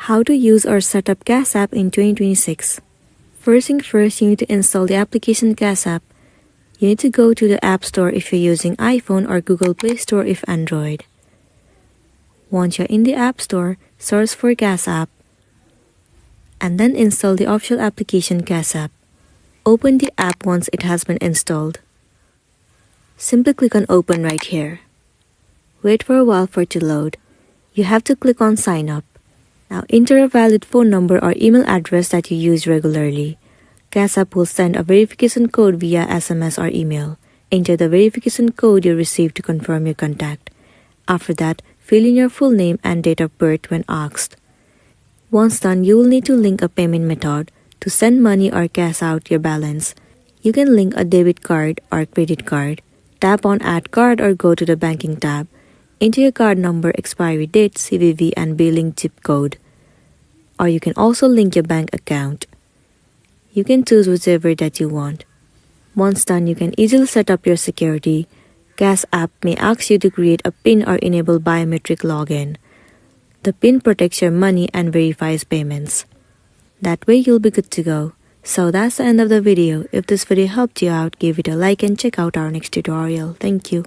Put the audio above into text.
How to use or set up Gas App in 2026. First thing first, you need to install the application Gas App. You need to go to the App Store if you're using iPhone or Google Play Store if Android. Once you're in the App Store, search for Gas App and then install the official application Gas App. Open the app once it has been installed. Simply click on Open right here. Wait for a while for it to load. You have to click on Sign Up. Now enter a valid phone number or email address that you use regularly. Gas App will send a verification code via SMS or email. Enter the verification code you received to confirm your contact. After that, fill in your full name and date of birth when asked. Once done, you will need to link a payment method to send money or cash out your balance. You can link a debit card or credit card. Tap on Add Card or go to the Banking tab. Enter your card number, expiry date, CVV, and billing zip code. Or you can also link your bank account. You can choose whichever that you want. Once done, you can easily set up your security. Gas App may ask you to create a PIN or enable biometric login. The PIN protects your money and verifies payments. That way you'll be good to go. So that's the end of the video. If this video helped you out, give it a like and check out our next tutorial. Thank you.